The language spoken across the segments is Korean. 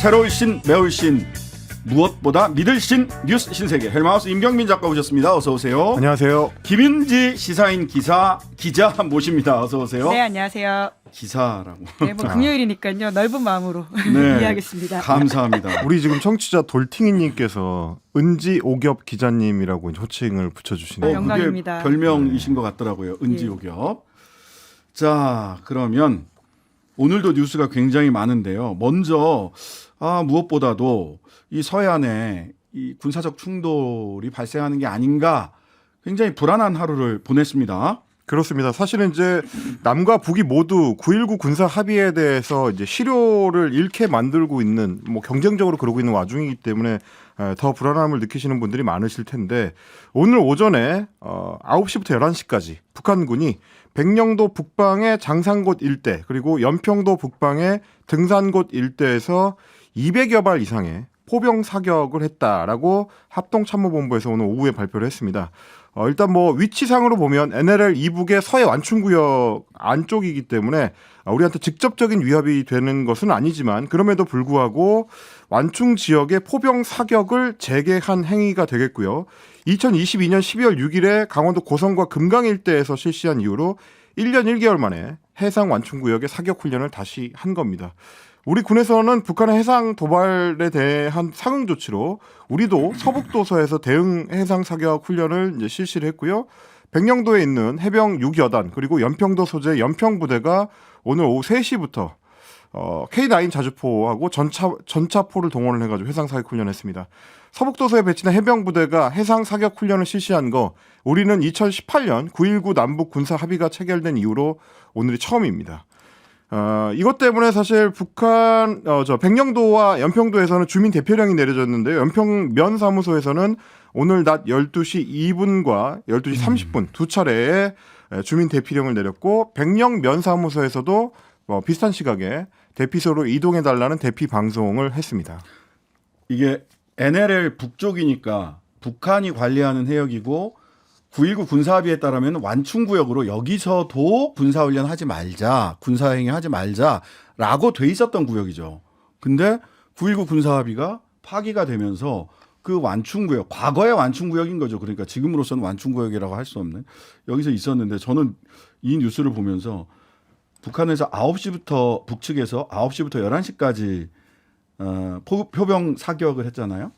새로울 신, 매울 신, 무엇보다 믿을 신, 뉴스 신세계 헬마우스 임경민 작가 오셨습니다. 어서 오세요. 안녕하세요. 김윤지 시사인 기자 모십니다. 어서 오세요. 네, 안녕하세요. 기사라고. 네, 뭐 금요일이니까요. 넓은 마음으로 네, 이해하겠습니다. 감사합니다. 우리 지금 청취자 돌팅이님께서 은지 오겹 기자님이라고 호칭을 붙여주시네요. 영광입니다. 그게 별명이신 것 같더라고요. 은지오겹. 자, 그러면 오늘도 뉴스가 굉장히 많은데요. 먼저 무엇보다도 이 서해안에 이 군사적 충돌이 발생하는 게 아닌가 굉장히 불안한 하루를 보냈습니다. 그렇습니다. 사실은 이제 남과 북이 모두 9.19 군사 합의에 대해서 이제 실효를 잃게 만들고 있는, 뭐 경쟁적으로 그러고 있는 와중이기 때문에 더 불안함을 느끼시는 분들이 많으실 텐데, 오늘 오전에 9시부터 11시까지 북한군이 백령도 북방의 장산곶 일대, 그리고 연평도 북방의 등산곶 일대에서 200여 발 이상의 포병 사격을 했다라고 합동참모본부에서 오늘 오후에 발표를 했습니다. 일단 뭐 위치상으로 보면 NLL 이북의 서해 완충구역 안쪽이기 때문에 우리한테 직접적인 위협이 되는 것은 아니지만, 그럼에도 불구하고 완충 지역의 포병 사격을 재개한 행위가 되겠고요. 2022년 12월 6일에 강원도 고성과 금강 일대에서 실시한 이후로 1년 1개월 만에 해상 완충구역의 사격 훈련을 다시 한 겁니다. 우리 군에서는 북한의 해상 도발에 대한 상응 조치로 우리도 서북도서에서 대응 해상 사격 훈련을 이제 실시를 했고요. 백령도에 있는 해병 6여단 그리고 연평도 소재 연평부대가 오늘 오후 3시부터 K9 자주포하고 전차포를 동원을 해가지고 해상 사격 훈련했습니다. 서북도서에 배치된 해병부대가 해상 사격 훈련을 실시한 거 우리는 2018년 9.19 남북 군사 합의가 체결된 이후로 오늘이 처음입니다. 이것 때문에 사실 북한 백령도와 연평도에서는 주민 대피령이 내려졌는데요. 연평면 사무소에서는 오늘 낮 12시 2분과 12시 30분 두 차례에 주민 대피령을 내렸고, 백령면 사무소에서도 비슷한 시각에 대피소로 이동해달라는 대피 방송을 했습니다. 이게 NLL 북쪽이니까 북한이 관리하는 해역이고 9.19 군사합의에 따르면 완충구역으로 여기서도 군사훈련 하지 말자, 군사행위 하지 말자라고 돼 있었던 구역이죠. 근데 9.19 군사합의가 파기가 되면서 그 완충구역, 과거의 완충구역인 거죠. 그러니까 지금으로서는 완충구역이라고 할 수 없는, 여기서 있었는데, 저는 이 뉴스를 보면서 북한에서 9시부터, 북측에서 9시부터 11시까지 표병 사격을 했잖아요.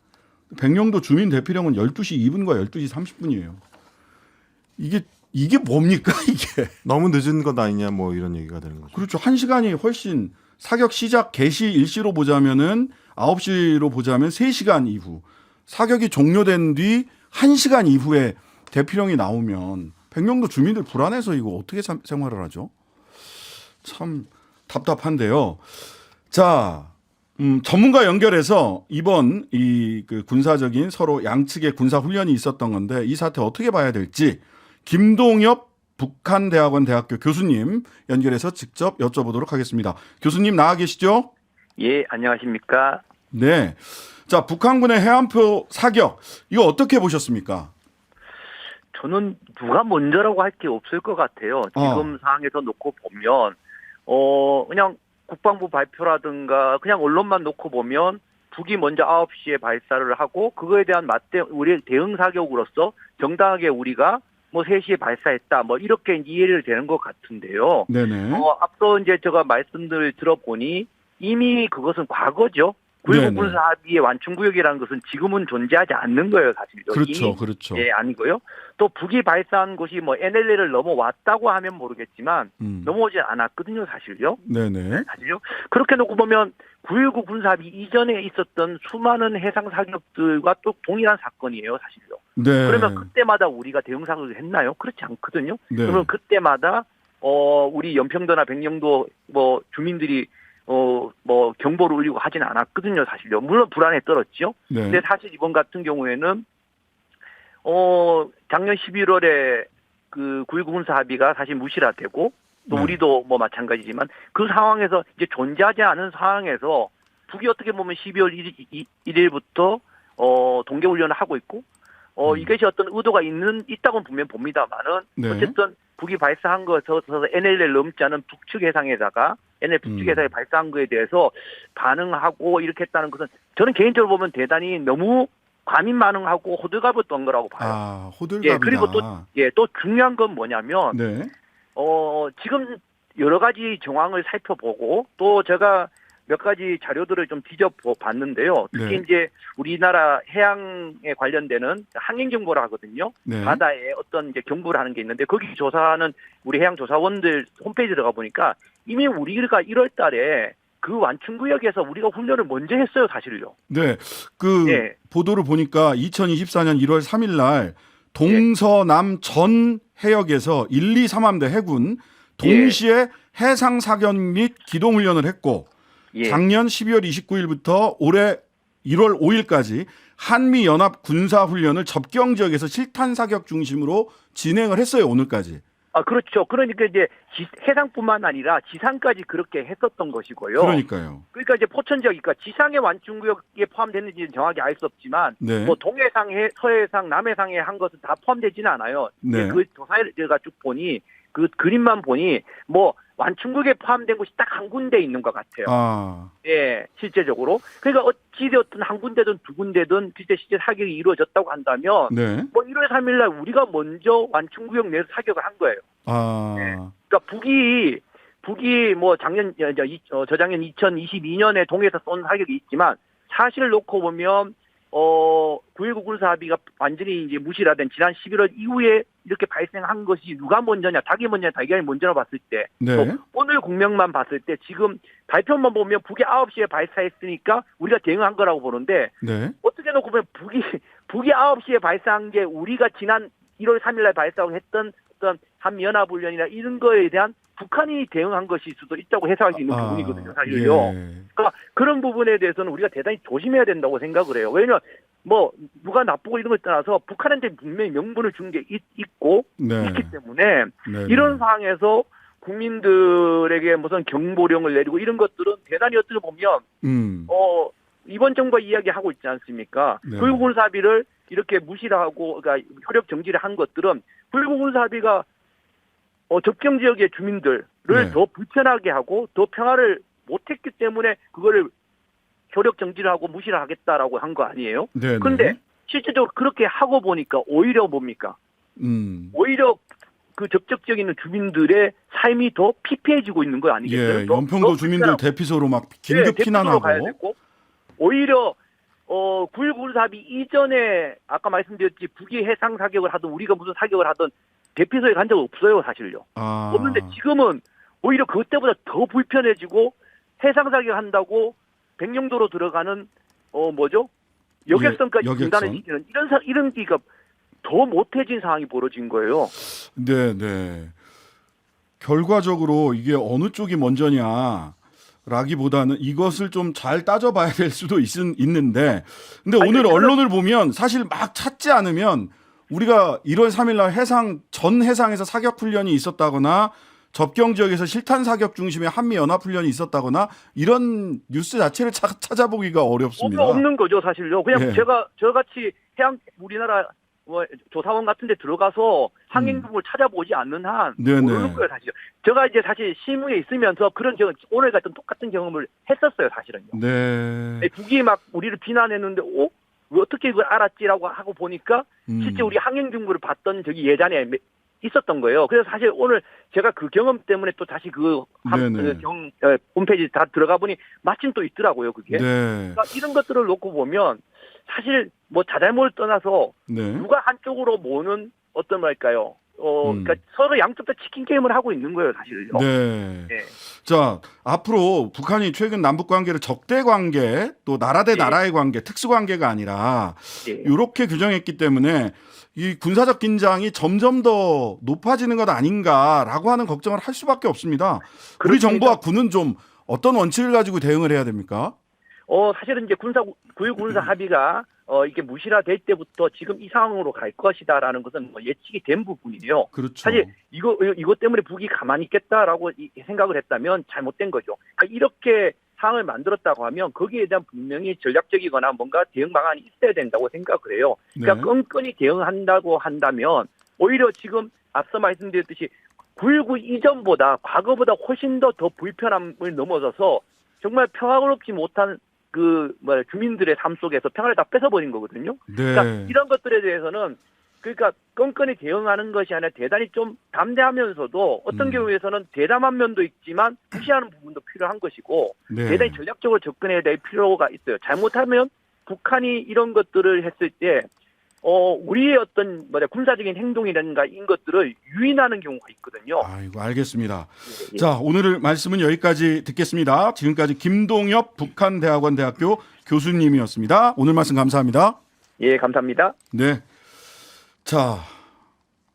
백령도 주민 대피령은 12시 2분과 12시 30분이에요. 이게 뭡니까 이게? 너무 늦은 것 아니냐 뭐 이런 얘기가 되는 거죠. 그렇죠. 1시간이 훨씬, 사격 시작 개시 일시로 보자면은 9시로 보자면 3시간 이후, 사격이 종료된 뒤 1시간 이후에 대피령이 나오면 백령도 주민들 불안해서 이거 어떻게 생활을 하죠? 참 답답한데요. 자, 전문가 연결해서 이번 그 군사적인 서로 양측의 군사 훈련이 있었던 건데 이 사태 어떻게 봐야 될지 김동엽 북한대학원 대학교 교수님 연결해서 직접 여쭤보도록 하겠습니다. 교수님 나와 계시죠? 예, 안녕하십니까? 네. 자, 북한군의 해안표 사격 이거 어떻게 보셨습니까? 저는 누가 먼저라고 할 게 없을 것 같아요. 지금 상황에서 놓고 보면 그냥 국방부 발표라든가 그냥 언론만 놓고 보면 북이 먼저 9시에 발사를 하고 그거에 대한 우리 대응 사격으로서 정당하게 우리가 뭐 3시에 발사했다 뭐 이렇게 이해를 되는 것 같은데요. 네네. 앞서 이제 제가 말씀들을 들어보니 이미 그것은 과거죠. 9.19 군사 합의의 완충구역이라는 것은 지금은 존재하지 않는 거예요, 사실요. 그렇죠, 그렇죠. 예, 아니고요. 또 북이 발사한 곳이 뭐 NLL을 넘어왔다고 하면 모르겠지만 넘어오지 않았거든요, 사실요. 네네. 사실요. 그렇게 놓고 보면 9.19 군사 합의 이전에 있었던 수많은 해상 사격들과 또 동일한 사건이에요, 사실요. 네. 그러면 그때마다 우리가 대응 사격을 했나요? 그렇지 않거든요. 네. 그러면 그때마다 우리 연평도나 백령도 뭐 주민들이 뭐 경보를 울리고 하지는 않았거든요, 사실요. 물론 불안에 떨었죠. 네. 근데 사실 이번 같은 경우에는 작년 11월에 그 9.19 군사 합의가 사실 무시라되고 또 네. 우리도 뭐 마찬가지지만 그 상황에서 이제 존재하지 않은 상황에서 북이 어떻게 보면 12월 1일부터 동계훈련을 하고 있고 이것이 어떤 의도가 있다고는 분명 봅니다만은 네. 어쨌든 북이 발사한 것에서 NLL 넘지 않은 북측 해상에다가 NLL 북측에서 발사한 거에 대해서 반응하고 이렇게 했다는 것은 저는 개인적으로 보면 대단히 너무 과민 반응하고 호들갑을 떤 거라고 봐요. 아, 호들갑이다. 예, 그리고 또 중요한 건 뭐냐면 네. 지금 여러 가지 정황을 살펴보고 또 제가 몇 가지 자료들을 좀 뒤져봤는데요. 특히 네. 이제 우리나라 해양에 관련되는 항행정보라 하거든요. 네. 바다에 어떤 이제 경보를 하는 게 있는데 거기 조사하는 우리 해양조사원들 홈페이지 들어가 보니까 이미 우리가 1월 달에 그 완충구역에서 우리가 훈련을 먼저 했어요, 사실요. 네. 예. 보도를 보니까 2024년 1월 3일 날 동서남 전 해역에서 1, 2, 3함대 해군 동시에 해상 사격 및 기동 훈련을 했고 예. 작년 12월 29일부터 올해 1월 5일까지 한미 연합 군사 훈련을 접경 지역에서 실탄 사격 중심으로 진행을 했어요, 오늘까지. 아, 그렇죠. 그러니까 이제 해상뿐만 아니라 지상까지 그렇게 했었던 것이고요. 그러니까요. 그러니까 이제 포천 지역, 그러니까 지상의 완충구역에 포함됐는지는 정확히 알 수 없지만, 네. 뭐 동해상, 서해상, 남해상에 한 것은 다 포함되지는 않아요. 네. 그 조사가 쭉 보니 그 그림만 보니 뭐 완충구역에 포함된 곳이 딱 한 군데 있는 것 같아요. 아, 예, 실제적으로. 그러니까 어찌되었든 한 군데든 두 군데든 실제 사격이 이루어졌다고 한다면, 네. 뭐 1월 3일 날 우리가 먼저 완충구역 내에서 사격을 한 거예요. 아, 네. 그러니까 북이 뭐 저작년 2022년에 동해에서 쏜 사격이 있지만 사실을 놓고 보면 9.19 군사합의가 완전히 이제 무시라된 지난 11월 이후에 이렇게 발생한 것이 누가 먼저냐, 닭이 먼저냐, 달걀이 먼저냐 봤을 때, 네. 또 오늘 국명만 봤을 때 지금 발표만 보면 북이 9시에 발사했으니까 우리가 대응한 거라고 보는데 네. 어떻게 놓고 보면 북이 9시에 발사한 게 우리가 지난 1월 3일 날 발사하고 했던 어떤 한미연합훈련이나 이런 거에 대한 북한이 대응한 것일 수도 있다고 해석할 수 있는 부분이거든요, 사실요. 예. 그러니까 그런 부분에 대해서는 우리가 대단히 조심해야 된다고 생각을 해요. 왜냐면 뭐 누가 나쁘고 이런 걸 떠나서 북한한테 분명히 명분을 준 게 있고 네. 있기 때문에 네. 이런 상황에서 국민들에게 무슨 경보령을 내리고 이런 것들은 대단히 어떻게 보면 이번 정부가 이야기하고 있지 않습니까? 네. 9.19 군사합의를 이렇게 무시를 하고 그러니까 효력 정지를 한 것들은 9.19 군사합의가 접경 지역의 주민들을 네. 더 불편하게 하고 더 평화를 못했기 때문에 그거를 효력 정지를 하고 무시를 하겠다라고 한 거 아니에요? 네. 그런데 실질적으로 그렇게 하고 보니까 오히려 뭡니까? 오히려 그 접촉 지역에 있는 주민들의 삶이 더 피폐해지고 있는 거 아니겠어요? 예, 연평도 주민들 대피소로 막 긴급 피난하고. 가야 됐고 오히려 9.19 군사합의 이전에 아까 말씀드렸지 북이 해상 사격을 하든 우리가 무슨 사격을 하든 대피소에 간 적 없어요, 사실요. 아. 없는데 지금은 오히려 그때보다 더 불편해지고 해상 사격 한다고 백령도로 들어가는 여객선까지 여객선. 중단을 시키는 이런 기가 더 못해진 상황이 벌어진 거예요. 네, 네. 결과적으로 이게 어느 쪽이 먼저냐라기보다는 이것을 좀 잘 따져봐야 될 수도 있는데, 근데 오늘 언론을 보면 사실 막 찾지 않으면 우리가 1월 3일 날 전 해상에서 사격 훈련이 있었다거나 접경 지역에서 실탄 사격 중심의 한미 연합 훈련이 있었다거나 이런 뉴스 자체를 찾아보기가 어렵습니다. 없는 거죠, 사실요. 그냥 예. 저같이 우리나라 조사원 같은 데 들어가서 항행국을 찾아보지 않는 한 네네. 모르는 거예요, 사실. 제가 이제 사실 실무에 있으면서 그런 오늘 같은 똑같은 경험을 했었어요, 사실은요. 네. 북이 막 우리를 비난했는데 왜 어떻게 그걸 알았지라고 하고 보니까 실제 우리 항행중부를 봤던 저기 예전에 있었던 거예요. 그래서 사실 오늘 제가 그 경험 때문에 또 다시 홈페이지 다 들어가 보니 마침 또 있더라고요, 그게. 네. 그러니까 이런 것들을 놓고 보면 사실 뭐 자잘못을 떠나서 네. 누가 한쪽으로 모는 어떤 말일까요? 그러니까 서로 양쪽 다 치킨 게임을 하고 있는 거예요, 사실요. 네. 네. 자, 앞으로 북한이 최근 남북 관계를 적대 관계, 또 나라 대 나라의 관계, 특수 관계가 아니라 이렇게 규정했기 때문에 이 군사적 긴장이 점점 더 높아지는 것 아닌가라고 하는 걱정을 할 수밖에 없습니다. 우리 정부와 군은 좀 어떤 원칙을 가지고 대응을 해야 됩니까? 사실은 이제 9.19 군사 합의가 이게 무시가 될 때부터 지금 이 상황으로 갈 것이다라는 것은 뭐 예측이 된 부분이에요. 그렇죠. 사실 이것 때문에 북이 가만히 있겠다라고 생각을 했다면 잘못된 거죠. 그러니까 이렇게 상황을 만들었다고 하면 거기에 대한 분명히 전략적이거나 뭔가 대응 방안이 있어야 된다고 생각을 해요. 그러니까 네. 끈끈이 대응한다고 한다면 오히려 지금 앞서 말씀드렸듯이 9.19 이전보다 과거보다 훨씬 더 불편함을 넘어서서 정말 평화롭지 못한 주민들의 삶 속에서 평화를 다 뺏어버린 거거든요. 네. 그러니까 이런 것들에 대해서는 그러니까 끈끈이 대응하는 것이 아니라 대단히 좀 담대하면서도 어떤 경우에서는 대담한 면도 있지만 무시하는 부분도 필요한 것이고 네. 대단히 전략적으로 접근해야 될 필요가 있어요. 잘못하면 북한이 이런 것들을 했을 때 우리의 어떤 군사적인 행동이라든가 이런 것들을 유인하는 경우가 있거든요. 아이고, 알겠습니다. 예. 자, 오늘 말씀은 여기까지 듣겠습니다. 지금까지 김동엽 북한대학원 대학교 교수님이었습니다. 오늘 말씀 감사합니다. 예, 감사합니다. 네. 자,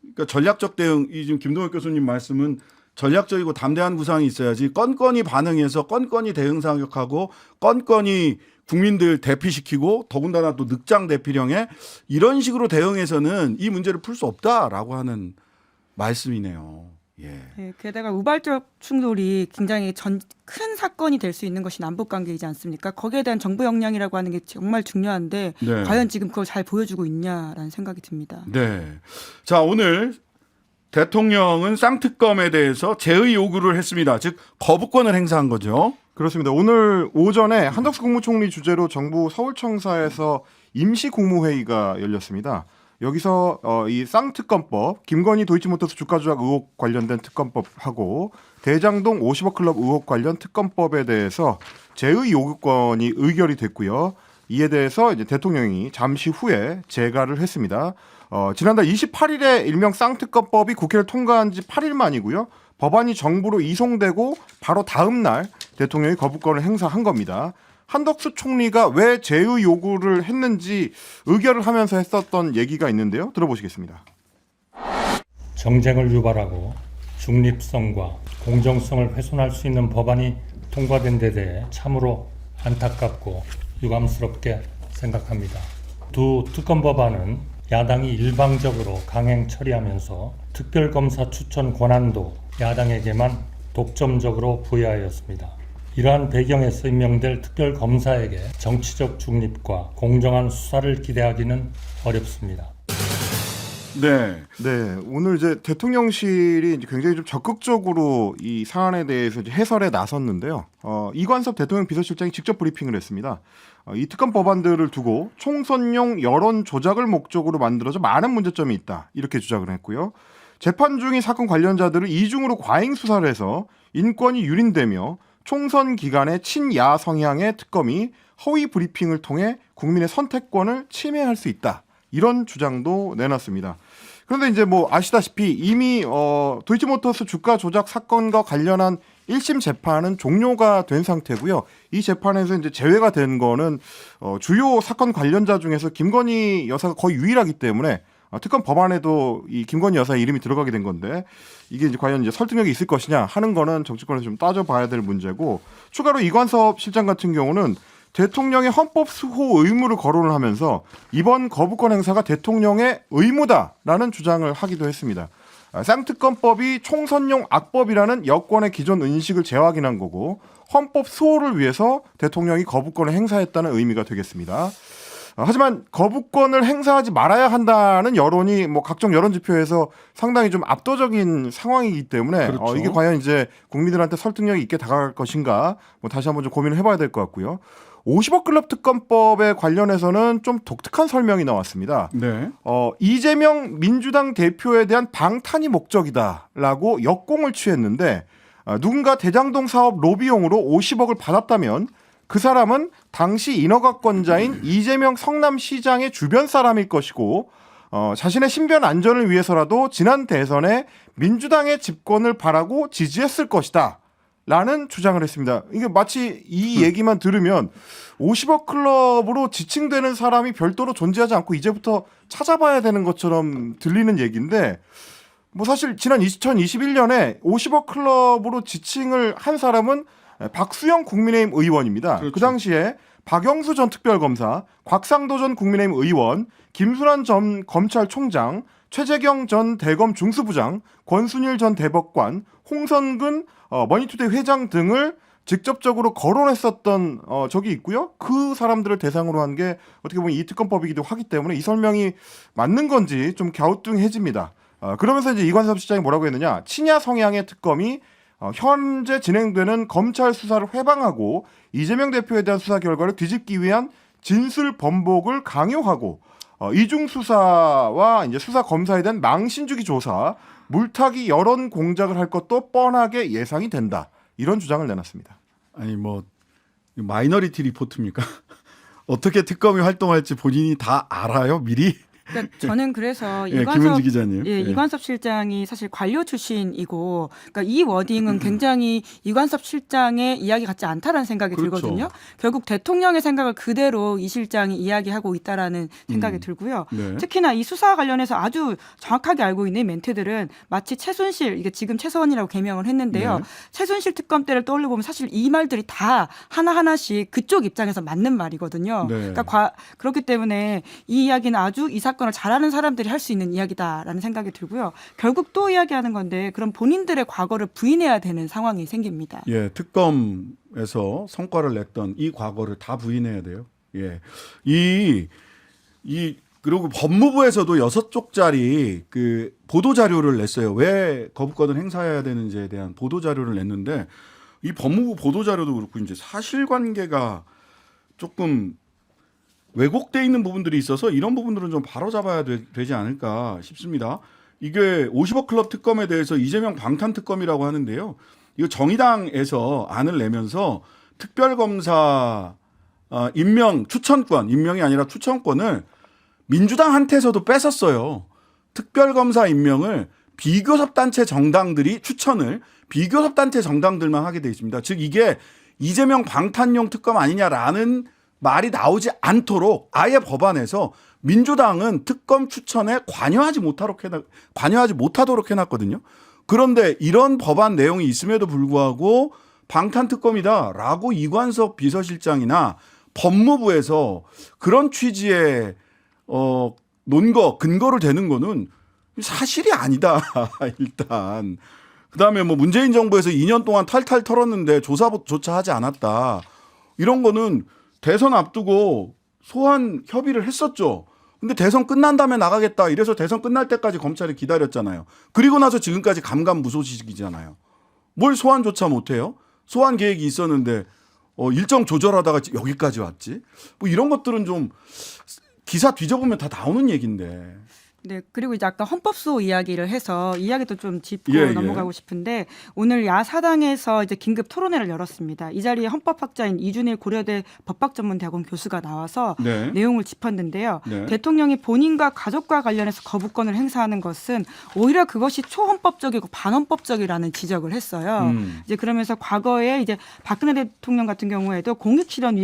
그러니까 전략적 대응, 이 지금 김동엽 교수님 말씀은 전략적이고 담대한 구상이 있어야지 건건이 반응해서 건건이 대응 사격하고 건건이 국민들 대피시키고 더군다나 또 늑장 대피령에 이런 식으로 대응해서는 이 문제를 풀 수 없다라고 하는 말씀이네요. 예. 네, 게다가 우발적 충돌이 굉장히 큰 사건이 될 수 있는 것이 남북 관계이지 않습니까? 거기에 대한 정부 역량이라고 하는 게 정말 중요한데 네. 과연 지금 그걸 잘 보여주고 있냐라는 생각이 듭니다. 네. 자, 오늘 대통령은 쌍특검에 대해서 제의 요구를 했습니다. 즉 거부권을 행사한 거죠. 그렇습니다. 오늘 오전에 한덕수 국무총리 주재로 정부 서울청사에서 임시 국무회의가 열렸습니다. 여기서 이 쌍특검법, 김건희 도이치모터스 주가 조작 의혹 관련된 특검법하고 대장동 50억 클럽 의혹 관련 특검법에 대해서 제의 요구권이 의결이 됐고요. 이에 대해서 이제 대통령이 잠시 후에 재가를 했습니다. 지난달 28일에 일명 쌍특검법이 국회를 통과한 지 8일 만이고요. 법안이 정부로 이송되고 바로 다음 날 대통령이 거부권을 행사한 겁니다. 한덕수 총리가 왜 제의 요구를 했는지 의결을 하면서 했었던 얘기가 있는데요. 들어보시겠습니다. 정쟁을 유발하고 중립성과 공정성을 훼손할 수 있는 법안이 통과된 데 대해 참으로 안타깝고 유감스럽게 생각합니다. 두 특검 법안은 야당이 일방적으로 강행 처리하면서 특별검사 추천 권한도 야당에게만 독점적으로 부여하였습니다. 이러한 배경에서 임명될 특별검사에게 정치적 중립과 공정한 수사를 기대하기는 어렵습니다. 네. 네, 오늘 이제 대통령실이 이제 굉장히 좀 적극적으로 이 사안에 대해서 이제 해설에 나섰는데요. 이관섭 대통령 비서실장이 직접 브리핑을 했습니다. 이 특검 법안들을 두고 총선용 여론 조작을 목적으로 만들어져 많은 문제점이 있다. 이렇게 주장을 했고요. 재판 중인 사건 관련자들을 이중으로 과잉 수사를 해서 인권이 유린되며 총선 기간에 친야 성향의 특검이 허위 브리핑을 통해 국민의 선택권을 침해할 수 있다. 이런 주장도 내놨습니다. 그런데 이제 뭐 아시다시피 이미 도이치모터스 주가 조작 사건과 관련한 1심 재판은 종료가 된 상태고요. 이 재판에서 이제 제외가 된 거는 주요 사건 관련자 중에서 김건희 여사가 거의 유일하기 때문에 특검 법안에도 이 김건희 여사의 이름이 들어가게 된 건데 이게 이제 과연 이제 설득력이 있을 것이냐 하는 거는 정치권에서 좀 따져봐야 될 문제고, 추가로 이관섭 실장 같은 경우는 대통령의 헌법 수호 의무를 거론을 하면서 이번 거부권 행사가 대통령의 의무다라는 주장을 하기도 했습니다. 쌍특검법이 총선용 악법이라는 여권의 기존 인식을 재확인한 거고 헌법 수호를 위해서 대통령이 거부권을 행사했다는 의미가 되겠습니다. 하지만 거부권을 행사하지 말아야 한다는 여론이 뭐 각종 여론 지표에서 상당히 좀 압도적인 상황이기 때문에 그렇죠. 이게 과연 이제 국민들한테 설득력이 있게 다가갈 것인가 뭐 다시 한번 좀 고민을 해봐야 될 것 같고요. 50억 클럽 특검법에 관련해서는 좀 독특한 설명이 나왔습니다. 네. 이재명 민주당 대표에 대한 방탄이 목적이다라고 역공을 취했는데 누군가 대장동 사업 로비용으로 50억을 받았다면 그 사람은 당시 인허가권자인 이재명 성남시장의 주변 사람일 것이고 자신의 신변 안전을 위해서라도 지난 대선에 민주당의 집권을 바라고 지지했을 것이다 라는 주장을 했습니다. 이게 마치 이 얘기만 들으면 50억 클럽으로 지칭되는 사람이 별도로 존재하지 않고 이제부터 찾아봐야 되는 것처럼 들리는 얘기인데, 뭐 사실 지난 2021년에 50억 클럽으로 지칭을 한 사람은 박수영 국민의힘 의원입니다. 그렇죠. 그 당시에 박영수 전 특별검사, 곽상도 전 국민의힘 의원, 김순환 전 검찰총장, 최재경 전 대검 중수부장, 권순일 전 대법관, 홍선근 머니투데이 회장 등을 직접적으로 거론했었던 적이 있고요. 그 사람들을 대상으로 한 게 어떻게 보면 이 특검법이기도 하기 때문에 이 설명이 맞는 건지 좀 갸우뚱해집니다. 그러면서 이제 이관섭 실장이 뭐라고 했느냐? 친야 성향의 특검이 현재 진행되는 검찰 수사를 회방하고 이재명 대표에 대한 수사 결과를 뒤집기 위한 진술 번복을 강요하고 이중 수사와 이제 수사 검사에 대한 망신주기 조사, 물타기 여론 공작을 할 것도 뻔하게 예상이 된다. 이런 주장을 내놨습니다. 아니 뭐 마이너리티 리포트입니까? 어떻게 특검이 활동할지 본인이 다 알아요 미리? 그러니까 저는 그래서 예, 김은지 기자님. 예, 이관섭 실장이 사실 관료 출신이고, 그러니까 이 워딩은 굉장히 이관섭 실장의 이야기 같지 않다라는 생각이 그렇죠. 들거든요. 결국 대통령의 생각을 그대로 이 실장이 이야기하고 있다라는 생각이 들고요. 네. 특히나 이 수사와 관련해서 아주 정확하게 알고 있는 멘트들은 마치 최순실, 이게 지금 최서원이라고 개명을 했는데요. 네. 최순실 특검 때를 떠올려 보면 사실 이 말들이 다 하나하나씩 그쪽 입장에서 맞는 말이거든요. 네. 그러니까 그렇기 때문에 이 이야기는 아주 이 사건을 잘 아는 사람들이 할 수 있는 이야기다라는 생각이 들고요. 결국 또 이야기하는 건데 그럼 본인들의 과거를 부인해야 되는 상황이 생깁니다. 예, 특검에서 성과를 냈던 이 과거를 다 부인해야 돼요. 예. 그리고 법무부에서도 6쪽짜리 그 보도 자료를 냈어요. 왜 거부권을 행사해야 되는지에 대한 보도 자료를 냈는데 이 법무부 보도 자료도 그렇고 이제 사실관계가 조금 왜곡돼 있는 부분들이 있어서 이런 부분들은 좀 바로잡아야 되지 않을까 싶습니다. 이게 50억 클럽 특검에 대해서 이재명 방탄 특검이라고 하는데요. 이거 정의당에서 안을 내면서 특별검사 임명 추천권, 임명이 아니라 추천권을 민주당한테서도 뺏었어요. 특별검사 임명을 비교섭단체 정당들이 추천을 비교섭단체 정당들만 하게 돼 있습니다. 즉 이게 이재명 방탄용 특검 아니냐라는 말이 나오지 않도록 아예 법안에서 민주당은 특검 추천에 관여하지 못하도록 해놨거든요. 그런데 이런 법안 내용이 있음에도 불구하고 방탄특검이다라고 이관섭 비서실장이나 법무부에서 그런 취지의 근거를 대는 거는 사실이 아니다. 일단. 그다음에 뭐 문재인 정부에서 2년 동안 탈탈 털었는데 조사조차 하지 않았다. 이런 거는 대선 앞두고 소환 협의를 했었죠. 근데 대선 끝난 다음에 나가겠다. 이래서 대선 끝날 때까지 검찰이 기다렸잖아요. 그리고 나서 지금까지 감감무소식이잖아요. 뭘 소환조차 못해요? 소환 계획이 있었는데 일정 조절하다가 여기까지 왔지. 뭐 이런 것들은 좀 기사 뒤져보면 다 나오는 얘기인데. 네, 그리고 이제 아까 헌법수호 이야기를 해서 이야기도 좀 짚고 예, 넘어가고 싶은데 오늘 야사당에서 이제 긴급 토론회를 열었습니다. 이 자리에 헌법학자인 이준일 고려대 법학전문대학원 교수가 나와서 네. 내용을 짚었는데요. 네. 대통령이 본인과 가족과 관련해서 거부권을 행사하는 것은 오히려 그것이 초헌법적이고 반헌법적이라는 지적을 했어요. 이제 그러면서 과거에 이제 박근혜 대통령 같은 경우에도 공익실현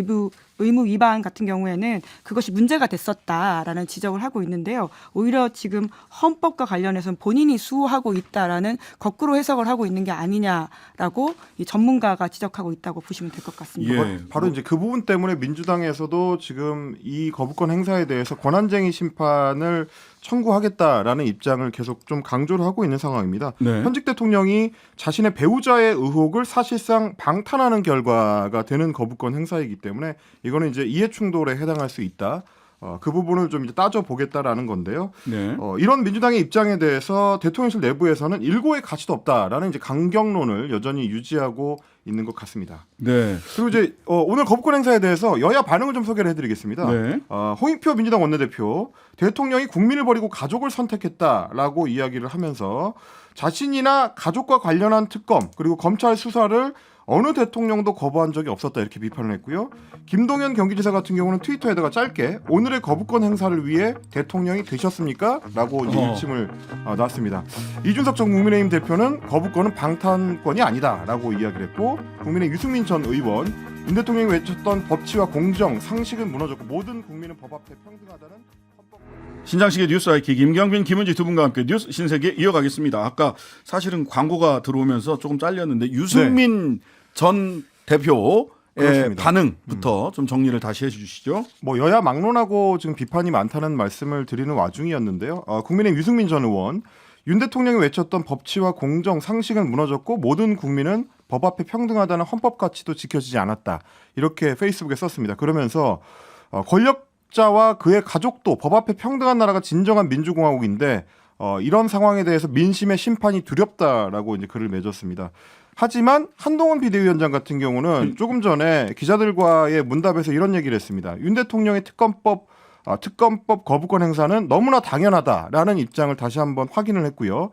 의무 위반 같은 경우에는 그것이 문제가 됐었다라는 지적을 하고 있는데요. 오히려 지금 헌법과 관련해서는 본인이 수호하고 있다라는 거꾸로 해석을 하고 있는 게 아니냐라고 이 전문가가 지적하고 있다고 보시면 될 것 같습니다. 예. 바로 이제 그 부분 때문에 민주당에서도 지금 이 거부권 행사에 대해서 권한쟁의 심판을 청구하겠다라는 입장을 계속 좀 강조를 하고 있는 상황입니다. 네. 현직 대통령이 자신의 배우자의 의혹을 사실상 방탄하는 결과가 되는 거부권 행사이기 때문에 이거는 이제 이해 충돌에 해당할 수 있다. 그 부분을 좀 이제 따져보겠다라는 건데요. 네. 이런 민주당의 입장에 대해서 대통령실 내부에서는 일고의 가치도 없다라는 이제 강경론을 여전히 유지하고 있는 것 같습니다. 네. 그리고 이제 오늘 거부권 행사에 대해서 여야 반응을 좀 소개를 해드리겠습니다. 네. 홍익표 민주당 원내대표 대통령이 국민을 버리고 가족을 선택했다라고 이야기를 하면서 자신이나 가족과 관련한 특검 그리고 검찰 수사를 어느 대통령도 거부한 적이 없었다 이렇게 비판을 했고요. 김동연 경기지사 같은 경우는 트위터에다가 짧게 오늘의 거부권 행사를 위해 대통령이 되셨습니까? 라고 이제 일침을 놨습니다. 이준석 전 국민의힘 대표는 거부권은 방탄권이 아니다라고 이야기를 했고 국민의 유승민 전 의원 윤 대통령이 외쳤던 법치와 공정, 상식은 무너졌고 모든 국민은 법 앞에 평등하다는 신장식의 뉴스 아이키 김경빈, 김은지 두 분과 함께 뉴스 신세계 이어가겠습니다. 아까 사실은 광고가 들어오면서 조금 잘렸는데 유승민 전 대표의 그렇습니다. 반응부터 좀 정리를 다시 해주시죠. 뭐 여야 막론하고 지금 비판이 많다는 말씀을 드리는 와중이었는데요. 국민의힘 유승민 전 의원 윤 대통령이 외쳤던 법치와 공정, 상식은 무너졌고 모든 국민은 법 앞에 평등하다는 헌법 가치도 지켜지지 않았다. 이렇게 페이스북에 썼습니다. 그러면서 권력자와 그의 가족도 법 앞에 평등한 나라가 진정한 민주공화국인데 이런 상황에 대해서 민심의 심판이 두렵다라고 이제 글을 맺었습니다. 하지만 한동훈 비대위원장 같은 경우는 조금 전에 기자들과의 문답에서 이런 얘기를 했습니다. 윤 대통령의 특검법 거부권 행사는 너무나 당연하다라는 입장을 다시 한번 확인을 했고요.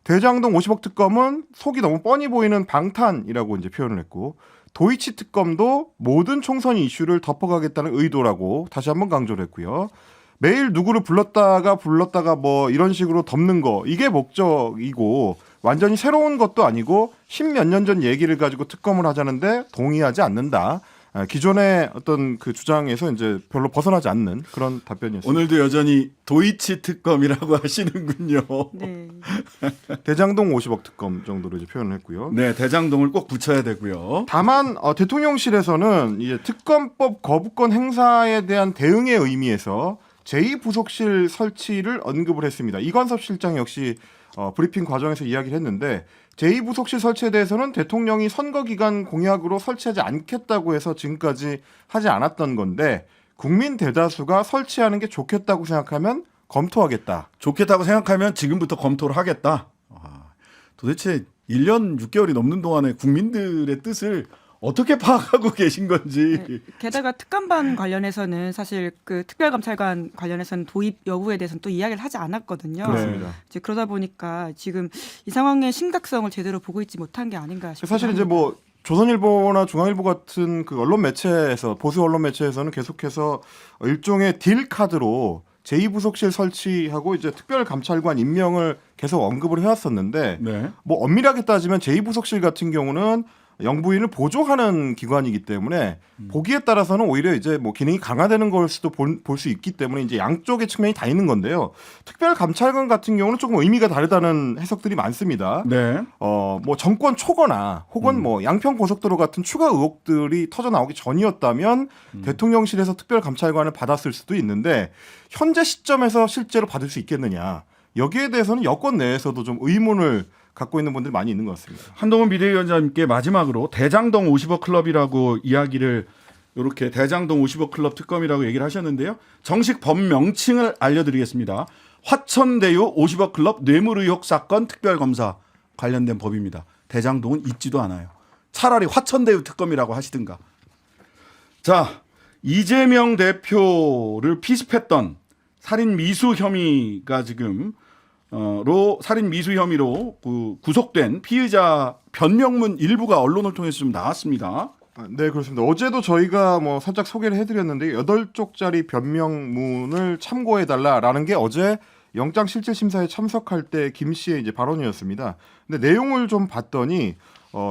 대장동 50억 특검은 속이 너무 뻔히 보이는 방탄이라고 이제 표현을 했고, 도이치 특검도 모든 총선 이슈를 덮어가겠다는 의도라고 다시 한번 강조를 했고요. 매일 누구를 불렀다가 뭐 이런 식으로 덮는 거, 이게 목적이고 완전히 새로운 것도 아니고 10몇 년 전 얘기를 가지고 특검을 하자는데 동의하지 않는다. 기존의 어떤 그 주장에서 이제 별로 벗어나지 않는 그런 답변이었습니다. 오늘도 여전히 도이치 특검이라고 하시는군요. 네. 대장동 50억 특검 정도로 이제 표현을 했고요. 네, 대장동을 꼭 붙여야 되고요. 다만 대통령실에서는 이제 특검법 거부권 행사에 대한 대응의 의미에서 제2부속실 설치를 언급을 했습니다. 이관섭 실장 역시 브리핑 과정에서 이야기를 했는데, 제2부속실 설치에 대해서는 대통령이 선거 기간 공약으로 설치하지 않겠다고 해서 지금까지 하지 않았던 건데, 국민 대다수가 설치하는 게 좋겠다고 생각하면 검토하겠다. 좋겠다고 생각하면 지금부터 검토를 하겠다. 도대체 1년 6개월이 넘는 동안에 국민들의 뜻을 어떻게 파악하고 계신 건지. 네. 게다가 특감반 관련해서는 사실 그 특별감찰관 관련해서는 도입 여부에 대해서는 또 이야기를 하지 않았거든요. 그렇습니다. 이제 그러다 보니까 지금 이 상황의 심각성을 제대로 보고 있지 못한 게 아닌가 싶습니다. 사실 이제 뭐 조선일보나 중앙일보 같은 그 언론 매체에서, 보수 언론 매체에서는 계속해서 일종의 딜 카드로 제2부속실 설치하고 이제 특별감찰관 임명을 계속 언급을 해왔었는데, 네. 뭐 엄밀하게 따지면 제2부속실 같은 경우는 영부인을 보조하는 기관이기 때문에 보기에 따라서는 오히려 이제 뭐 기능이 강화되는 걸 수도 볼 수 있기 때문에 이제 양쪽의 측면이 다 있는 건데요. 특별감찰관 같은 경우는 조금 의미가 다르다는 해석들이 많습니다. 네. 뭐 정권 초거나 혹은 뭐 양평 고속도로 같은 추가 의혹들이 터져 나오기 전이었다면 대통령실에서 특별감찰관을 받았을 수도 있는데, 현재 시점에서 실제로 받을 수 있겠느냐, 여기에 대해서는 여권 내에서도 좀 의문을 갖고 있는 분들이 많이 있는 것 같습니다. 한동훈 비대위원장님께 마지막으로 대장동 50억 클럽이라고 이야기를, 이렇게 대장동 50억 클럽 특검이라고 얘기를 하셨는데요. 정식 법 명칭을 알려드리겠습니다. 화천대유 50억 클럽 뇌물 의혹 사건 특별검사 관련된 법입니다. 대장동은 있지도 않아요. 차라리 화천대유 특검이라고 하시든가. 자, 이재명 대표를 피습했던 살인 미수 혐의가 지금 살인 미수 혐의로 구속된 피의자 변명문 일부가 언론을 통해서 좀 나왔습니다. 네, 그렇습니다. 어제도 저희가 뭐 살짝 소개를 해드렸는데 8쪽짜리 변명문을 참고해달라라는 게 어제 영장실질심사에 참석할 때 김 씨의 이제 발언이었습니다. 근데 내용을 좀 봤더니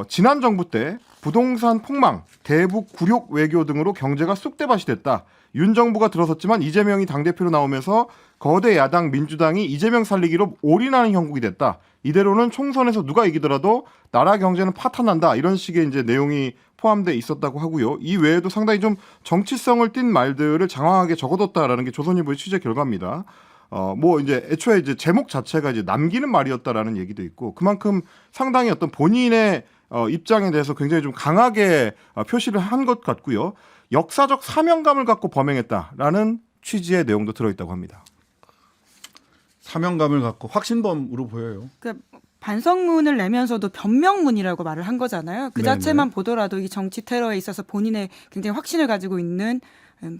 지난 정부 때 부동산 폭망, 대북 굴욕 외교 등으로 경제가 쑥대밭이 됐다. 윤 정부가 들어섰지만 이재명이 당대표로 나오면서 거대 야당 민주당이 이재명 살리기로 올인하는 형국이 됐다. 이대로는 총선에서 누가 이기더라도 나라 경제는 파탄난다. 이런 식의 이제 내용이 포함되어 있었다고 하고요. 이 외에도 상당히 좀 정치성을 띤 말들을 장황하게 적어뒀다라는 게 조선일보의 취재 결과입니다. 뭐 이제 애초에 이제 제목 자체가 이제 남기는 말이었다라는 얘기도 있고, 그만큼 상당히 어떤 본인의 입장에 대해서 굉장히 좀 강하게 표시를 한 것 같고요. 역사적 사명감을 갖고 범행했다라는 취지의 내용도 들어있다고 합니다. 사명감을 갖고 확신범으로 보여요. 그러니까 반성문을 내면서도 변명문이라고 말을 한 거잖아요. 그 네네. 자체만 보더라도 이 정치 테러에 있어서 본인의 굉장히 확신을 가지고 있는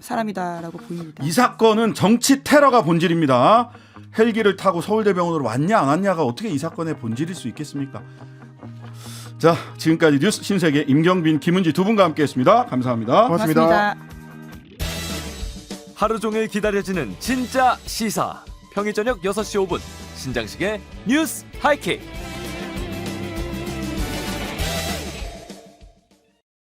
사람이다라고 보입니다. 이 사건은 정치 테러가 본질입니다. 헬기를 타고 서울대병원으로 왔냐 안 왔냐가 어떻게 이 사건의 본질일 수 있겠습니까? 자, 지금까지 뉴스 신세계 임경빈, 김은지 두 분과 함께했습니다. 감사합니다. 고맙습니다. 하루 종일 기다려지는 진짜 시사. 평일 저녁 6시 5분 신장식의 뉴스 하이킥.